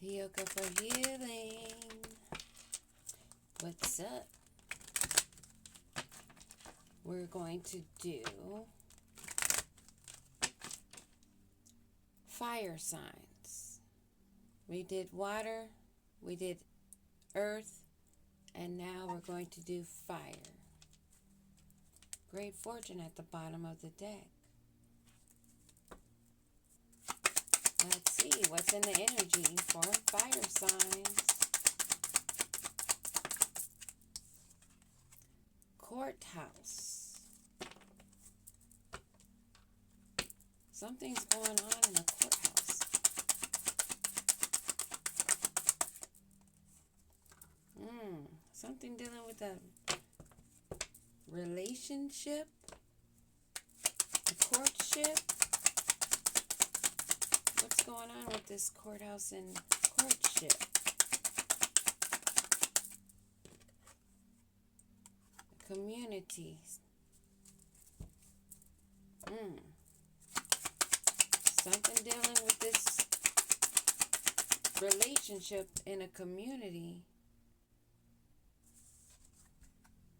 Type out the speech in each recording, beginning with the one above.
Yoga for healing. What's up? We're going to do fire signs. We did water, we did earth, and now we're going to do fire. Great fortune at the bottom of the deck. Let's see what's in the energy for fire signs. Courthouse. Something's going on in the courthouse. Something dealing with a relationship, a courtship. What's going on with this courthouse and courtship? Communities. Something dealing with this relationship in a community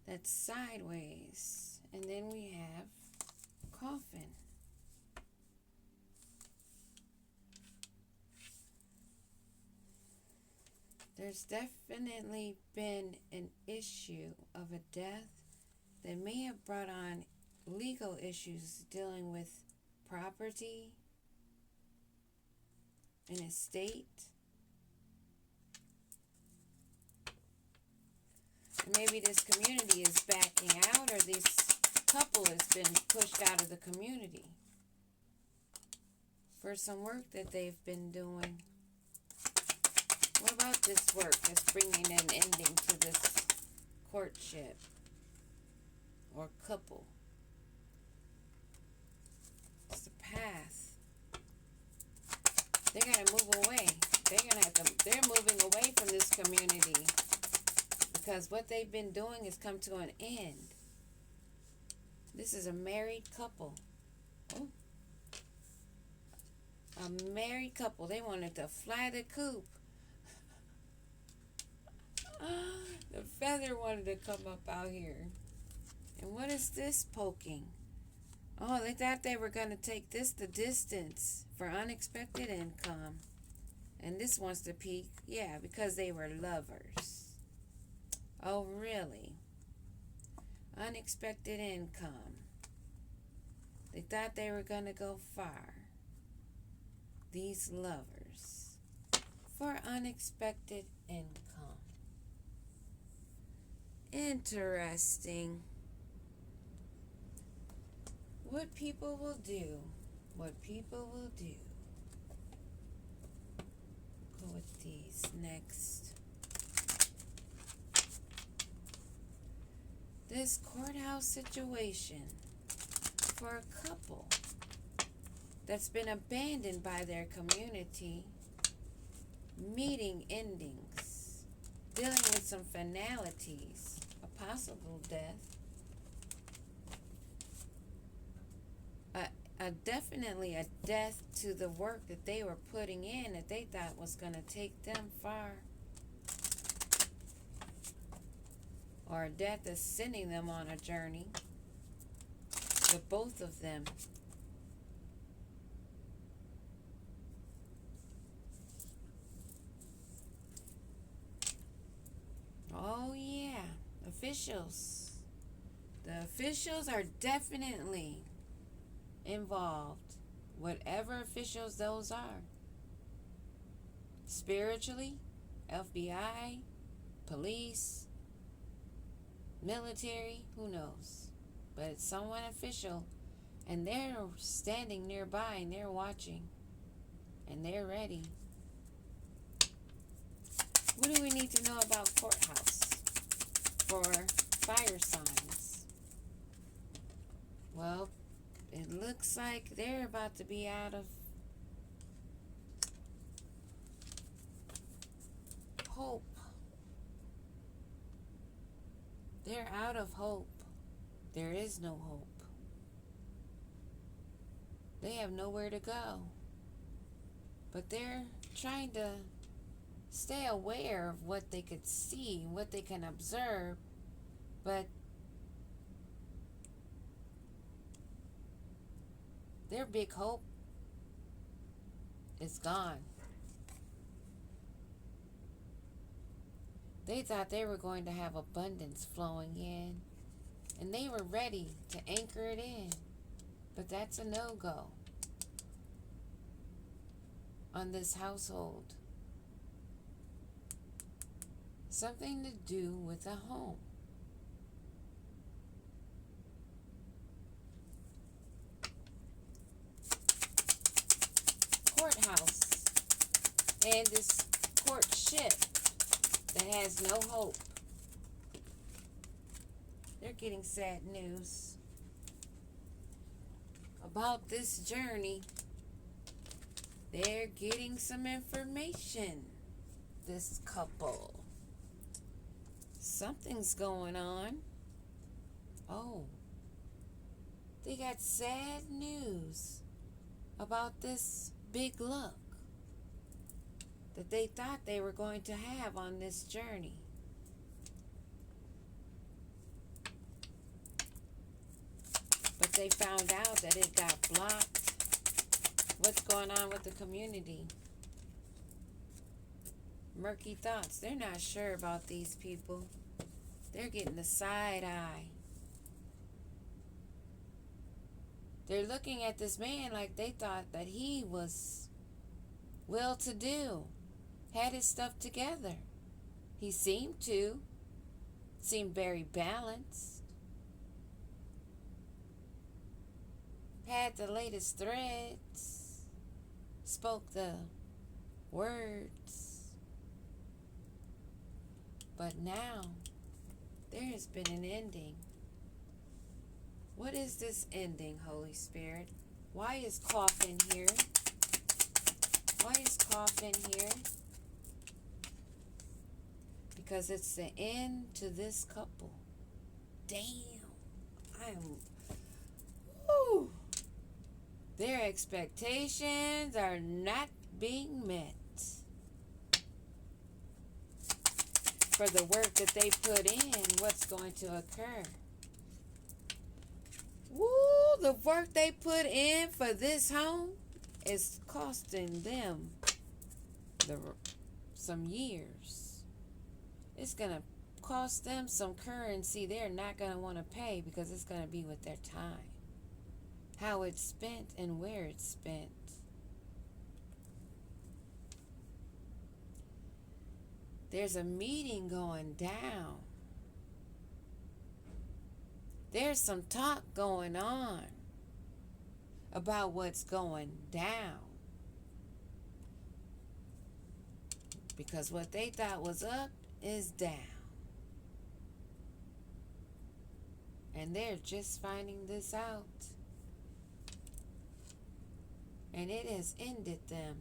that's sideways. And then we have coffin. There's definitely been an issue of a death that may have brought on legal issues dealing with property, an estate. Maybe this community is backing out, or this couple has been pushed out of the community for some work that they've been doing. What about this work that's bringing an ending to this courtship or couple? It's the path. They're gonna move away. They're moving away from this community because what they've been doing has come to an end. This is a married couple. Oh. A married couple. They wanted to fly the coop. The feather wanted to come up out here. And what is this poking? Oh, they thought they were going to take this the distance for unexpected income. And this wants to peak. Yeah, because they were lovers. Oh, really? Unexpected income. They thought they were going to go far. These lovers. For unexpected income. Interesting. What people will do. What people will do. Go with these next. This courthouse situation for a couple that's been abandoned by their community, meeting endings, dealing with some finalities, a possible death, definitely a death to the work that they were putting in that they thought was going to take them far. Or a death that's sending them on a journey. The both of them. Oh yeah, officials. The officials are definitely involved, whatever officials those are. Spiritually, FBI, police, military, who knows? But it's someone official, and they're standing nearby and they're watching and they're ready. What do we need to know about courthouse for fire signs? Well, it looks like they're about to be out of hope. They're out of hope. There is no hope. They have nowhere to go. But they're trying to stay aware of what they could see, what they can observe, but their big hope is gone. They thought they were going to have abundance flowing in, and they were ready to anchor it in, but that's a no-go on this household. Something to do with a home. Courthouse and this courtship that has no hope. They're getting sad news about this journey. They're getting some information, this couple. Something's going on. Oh, they got sad news about this big luck that they thought they were going to have on this journey. But they found out that it got blocked. What's going on with the community? Murky thoughts. They're not sure about these people. They're getting the side eye. They're looking at this man like they thought that he was well-to-do, had his stuff together. He seemed very balanced, had the latest threads, spoke the words. But now, there has been an ending. What is this ending, Holy Spirit? Why is coffin here? Why is coffin here? Because it's the end to this couple. Damn. Woo. Their expectations are not being met for the work that they put in. What's going to occur? Woo, the work they put in for this home is costing them some years. It's going to cost them some currency they're not going to want to pay, because it's going to be with their time, how it's spent and where it's spent. There's a meeting going down. There's some talk going on about what's going down. Because what they thought was up is down. And they're just finding this out. And it has ended them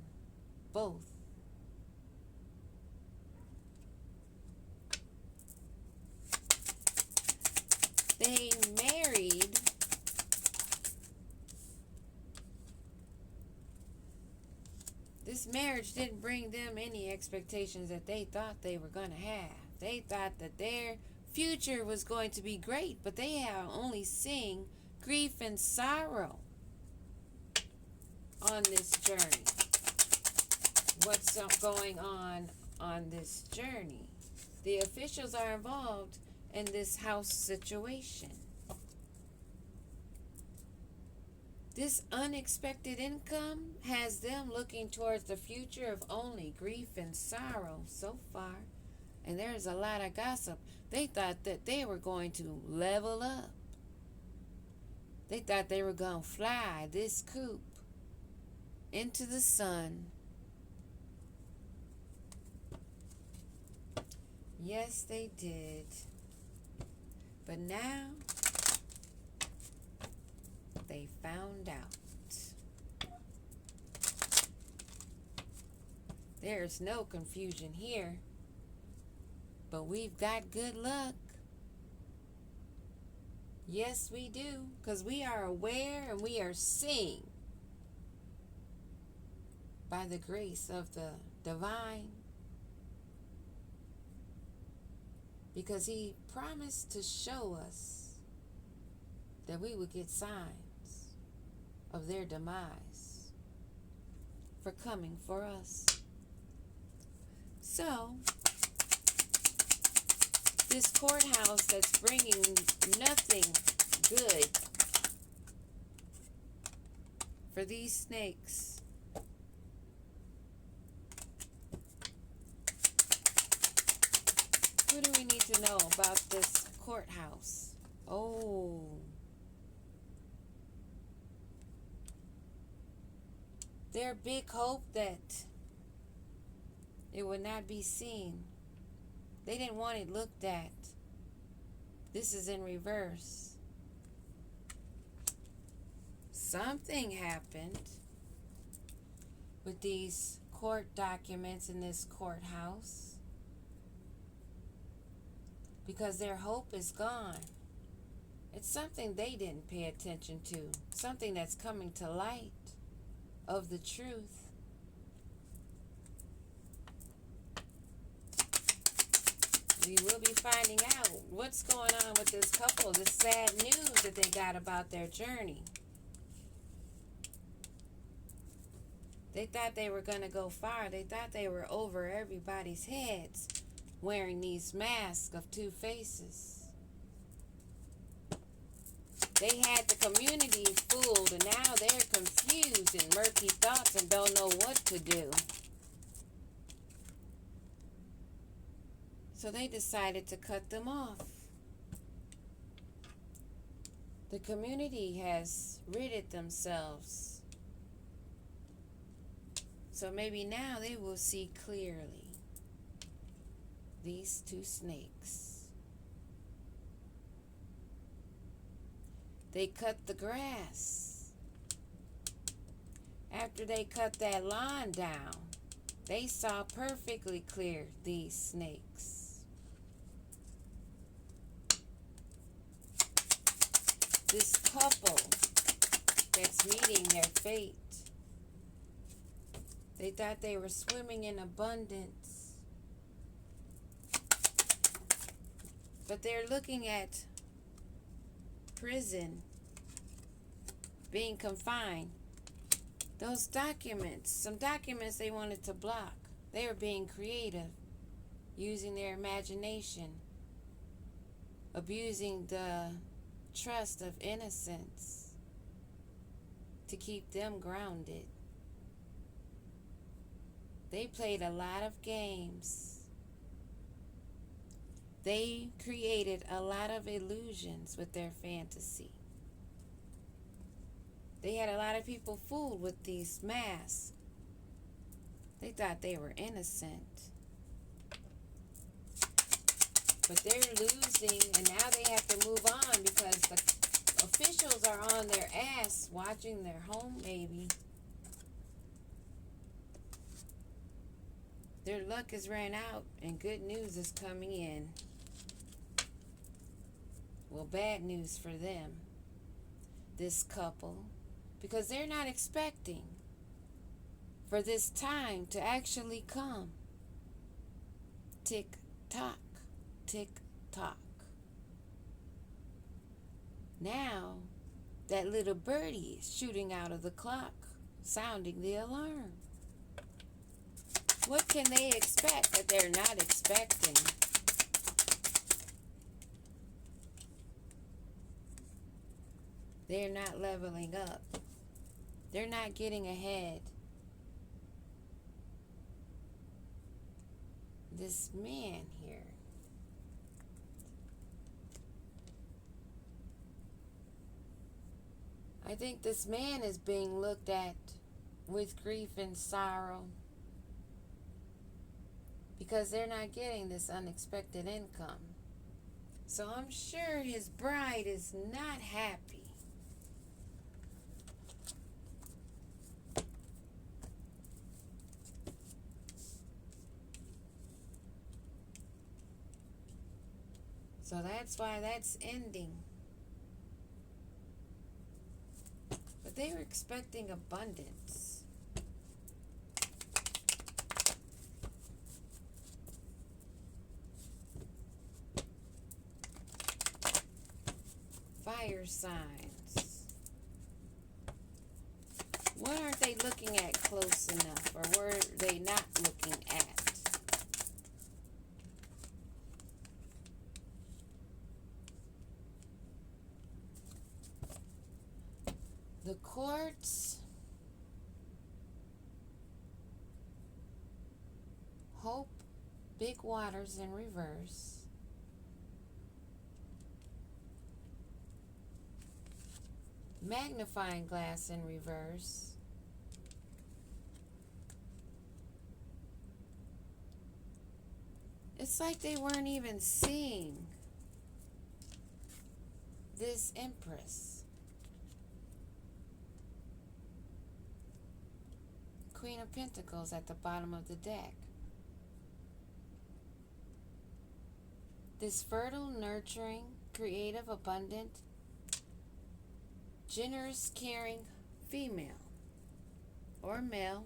both. They married this marriage didn't bring them any expectations that they thought they were going to have. They thought that their future was going to be great, but they are only seeing grief and sorrow on this journey. What's going on this journey? The officials are involved in this house situation. This unexpected income has them looking towards the future of only grief and sorrow so far. And there's a lot of gossip. They thought that they were going to level up. They thought they were going to fly this coop into the sun. Yes, they did. But now, they found out. There's no confusion here. But we've got good luck. Yes, we do. Because we are aware and we are seeing by the grace of the divine because he promised to show us that we would get signs of their demise for coming for us. So, this courthouse that's bringing nothing good for these snakes. What do we need to know about this courthouse? Oh. Their big hope that it would not be seen. They didn't want it looked at. This is in reverse. Something happened with these court documents in this courthouse, because their hope is gone. It's something they didn't pay attention to, something that's coming to light of the truth. We will be finding out what's going on with this couple, the sad news that they got about their journey. They thought they were going to go far. They thought they were over everybody's heads, wearing these masks of two faces. They had the community fooled, and now they're confused in murky thoughts and don't know what to do. So they decided to cut them off. The community has ridded themselves. So maybe now they will see clearly these two snakes. They cut the grass. After they cut that lawn down, they saw perfectly clear these snakes. This couple that's meeting their fate. They thought they were swimming in abundance. But they're looking at prison, being confined. Those documents, some documents they wanted to block. They were being creative, using their imagination, abusing the trust of innocence to keep them grounded. They played a lot of games. They created a lot of illusions with their fantasy. They had a lot of people fooled with these masks. They thought they were innocent. But they're losing, and now they have to move on because the officials are on their ass watching their home, maybe. Their luck has ran out and good news is coming in. Well, bad news for them, this couple, because they're not expecting for this time to actually come. Tick tock, tick tock. Now, that little birdie is shooting out of the clock, sounding the alarm. What can they expect that they're not expecting? They're not leveling up. They're not getting ahead. This man here, I think this man is being looked at with grief and sorrow because they're not getting this unexpected income. So I'm sure his bride is not happy. So that's why that's ending. But they were expecting abundance. fire signs. What aren't they looking at close enough, or were they not looking at? The courts, hope, big waters in reverse. Magnifying glass in reverse. It's like they weren't even seeing this Empress. Queen of Pentacles at the bottom of the deck. This fertile, nurturing, creative, abundant, generous, caring female or male,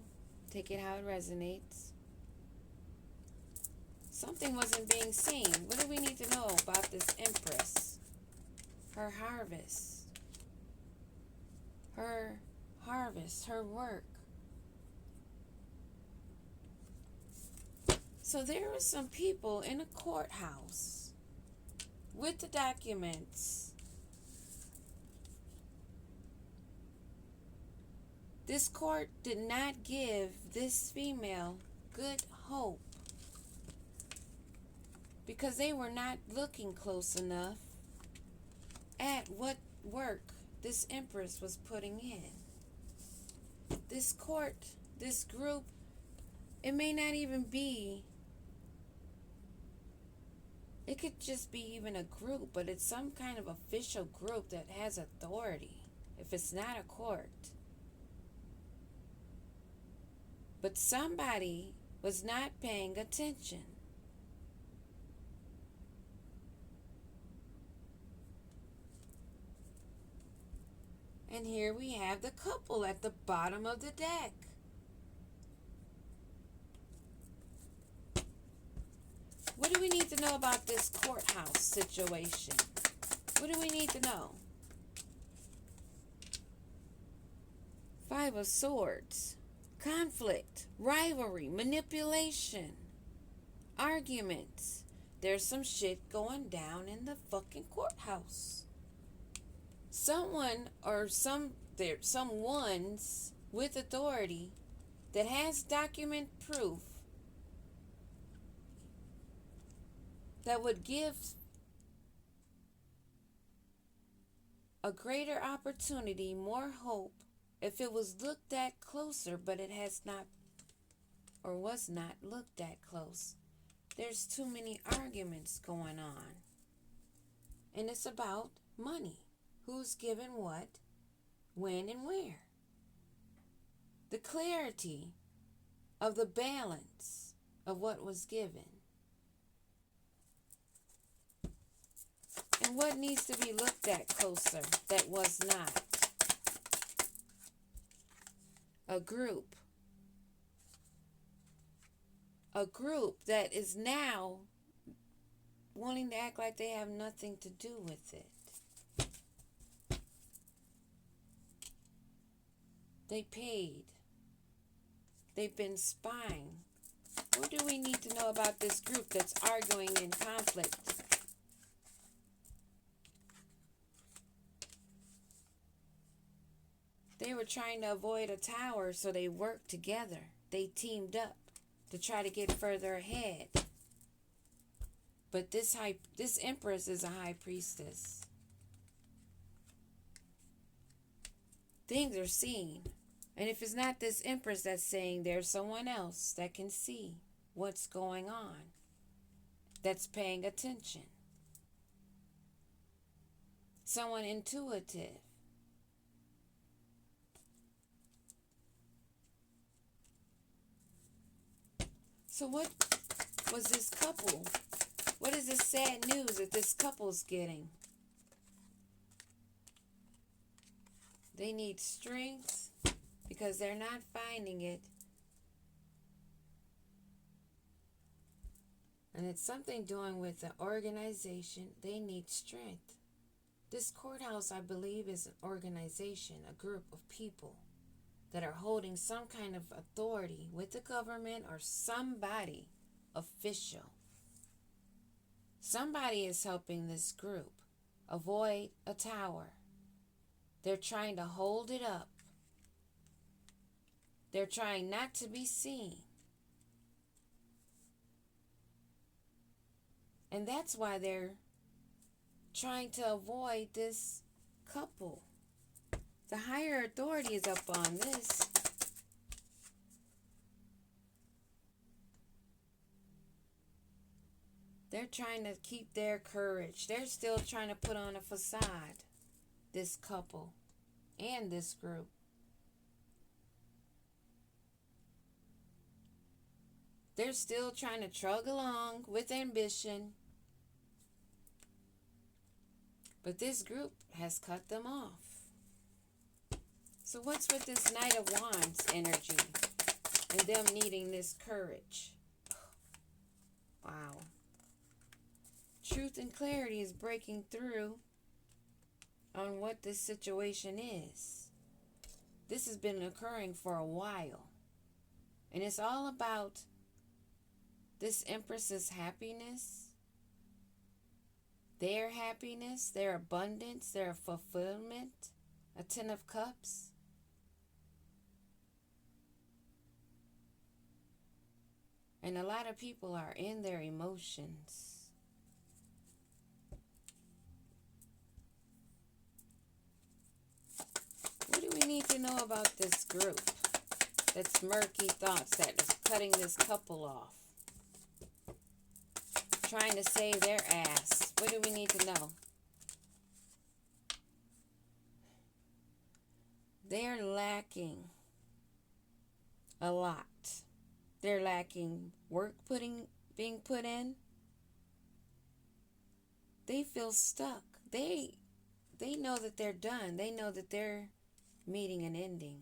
take it how it resonates. Something wasn't being seen. What do we need to know about this Empress? Her harvest. Her harvest, her work. So there were some people in a courthouse with the documents. This court did not give this female good hope because they were not looking close enough at what work this Empress was putting in. This court, this group, it may not even be, it could just be even a group, but it's some kind of official group that has authority, if it's not a court. But somebody was not paying attention. And here we have the couple at the bottom of the deck. What do we need to know about this courthouse situation? What do we need to know? Five of Swords. Conflict, rivalry, manipulation, arguments. There's some shit going down in the fucking courthouse. Someone or someone's with authority that has document proof that would give a greater opportunity, more hope, if it was looked at closer, but it has not or was not looked at close. There's too many arguments going on. And it's about money. Who's given what, when, and where. The clarity of the balance of what was given. And what needs to be looked at closer that was not. A group that is now wanting to act like they have nothing to do with it. They paid. They've been spying. What do we need to know about this group that's arguing in conflict? They were trying to avoid a tower, so they worked together. They teamed up to try to get further ahead. But this Empress is a high priestess. Things are seen. And if it's not this Empress that's saying, there's someone else that can see what's going on, that's paying attention. Someone intuitive. So what was this couple? What is this sad news that this couple's getting? They need strength because they're not finding it. And it's something doing with the organization. They need strength. This courthouse, I believe, is an organization, a group of people that are holding some kind of authority with the government or somebody official. Somebody is helping this group avoid a tower. They're trying to hold it up. They're trying not to be seen. And that's why they're trying to avoid this couple. The higher authority is up on this. They're trying to keep their courage. They're still trying to put on a facade, this couple and this group. They're still trying to trudge along with ambition. But this group has cut them off. So what's with this Knight of Wands energy and them needing this courage? Wow. Truth and clarity is breaking through on what this situation is. This has been occurring for a while. And it's all about this Empress's happiness, their happiness, their abundance, their fulfillment, a 10 of Cups. And a lot of people are in their emotions. What do we need to know about this group that's murky thoughts that is cutting this couple off? Trying to save their ass. What do we need to know? They're lacking a lot. They're lacking work being put in. They feel stuck. They know that they're done. They know that they're meeting an ending.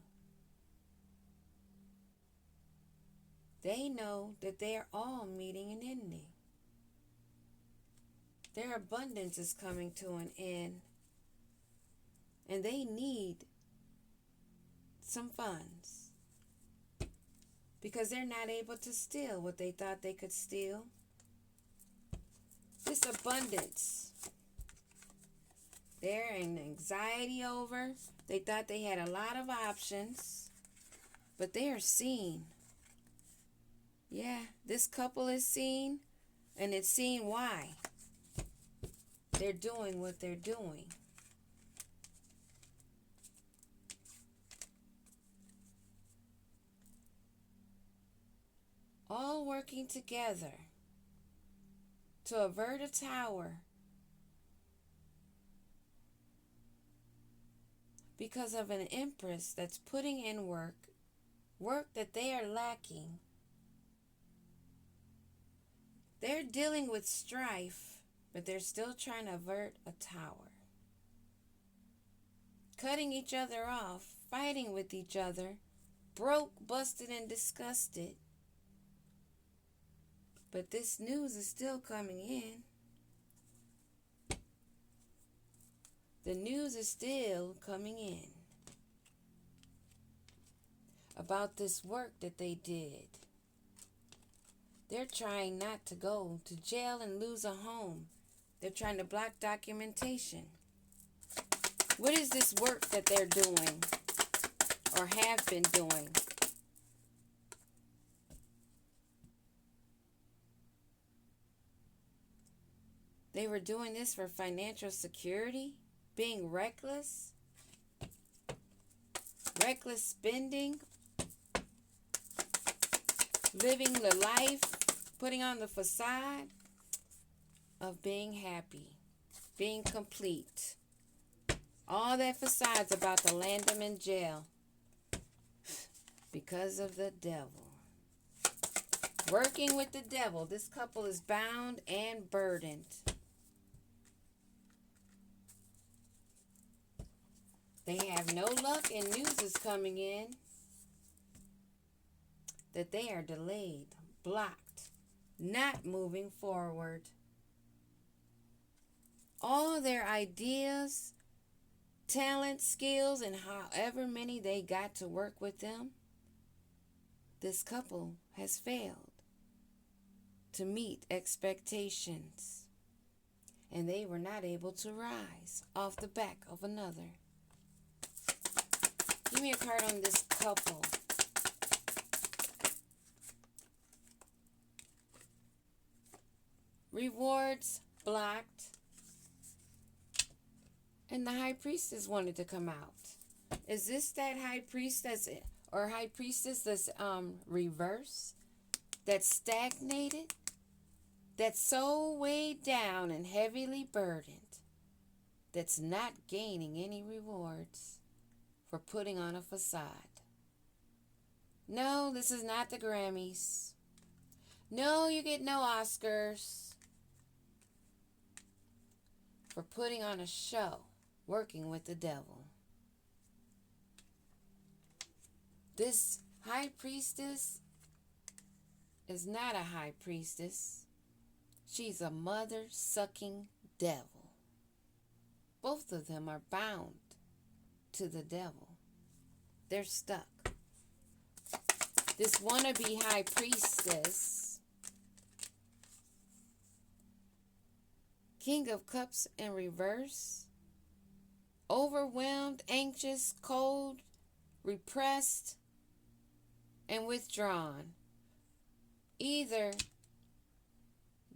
They know that they are all meeting an ending. Their abundance is coming to an end. And they need some funds. Because they're not able to steal what they thought they could steal. This abundance. They're in anxiety over. They thought they had a lot of options. But they are seen. Yeah, this couple is seen. And it's seen why they're doing what they're doing. All working together to avert a tower because of an Empress that's putting in work that they are lacking. They're dealing with strife, but they're still trying to avert a tower. Cutting each other off, fighting with each other, broke, busted, and disgusted. But this news is still coming in. The news is still coming in about this work that they did. They're trying not to go to jail and lose a home. They're trying to block documentation. What is this work that they're doing or have been doing? They were doing this for financial security, being reckless spending, living the life, putting on the facade of being happy, being complete. All that facade's about to land them in jail because of the devil. Working with the devil, this couple is bound and burdened. They have no luck, and news is coming in that they are delayed, blocked, not moving forward. all their ideas, talent, skills, and however many they got to work with them, this couple has failed to meet expectations. And they were not able to rise off the back of another. Give me a card on this couple. Rewards blocked. And the high priestess wanted to come out. Is this that high priestess or high priestess that's reverse? That's stagnated? That's so weighed down and heavily burdened? That's not gaining any rewards for putting on a facade? No, this is not the Grammys. No, you get no Oscars for putting on a show, working with the devil. This high priestess is not a high priestess. She's a mother-sucking devil. Both of them are bound to the devil. They're stuck. This wannabe high priestess, King of Cups in reverse, overwhelmed, anxious, cold, repressed, and withdrawn. Either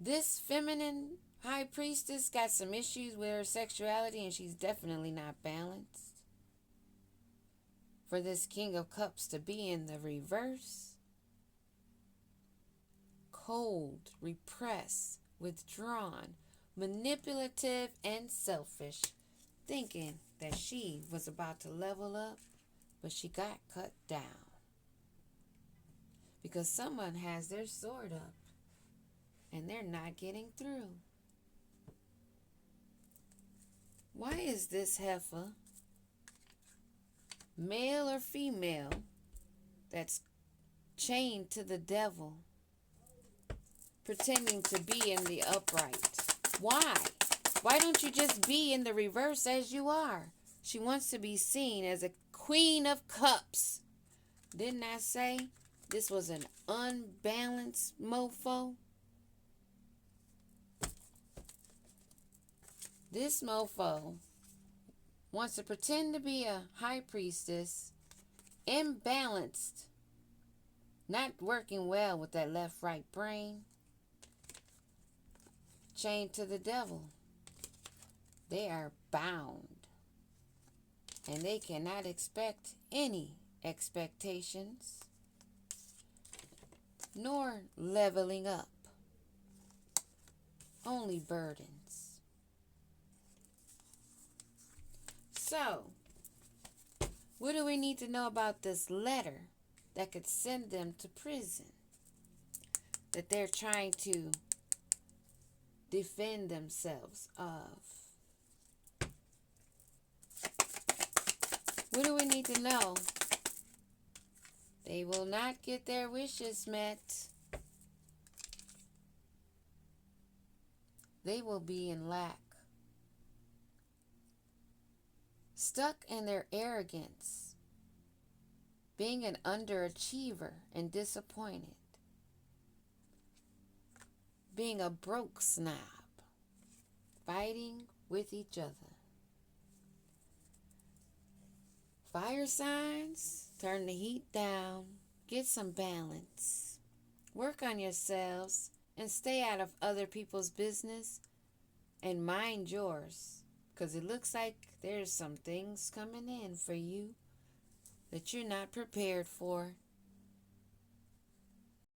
this feminine high priestess got some issues with her sexuality and she's definitely not balanced. For this King of Cups to be in the reverse, cold, repressed, withdrawn, manipulative, and selfish, thinking that she was about to level up, but she got cut down. Because someone has their sword up and they're not getting through. Why is this heifer, male or female, that's chained to the devil, pretending to be in the upright? Why? Why don't you just be in the reverse as you are? She wants to be seen as a queen of cups. Didn't I say this was an unbalanced mofo? This mofo wants to pretend to be a high priestess, imbalanced, not working well with that left-right brain, chained to the devil. They are bound, and they cannot expect any expectations, nor leveling up, only burdens. So, what do we need to know about this letter that could send them to prison, that they're trying to defend themselves of? What do we need to know? They will not get their wishes met. They will be in lack, stuck in their arrogance, being an underachiever and disappointed, being a broke snob, fighting with each other. Fire signs, turn the heat down, get some balance, work on yourselves, and stay out of other people's business and mind yours, because it looks like there's some things coming in for you that you're not prepared for.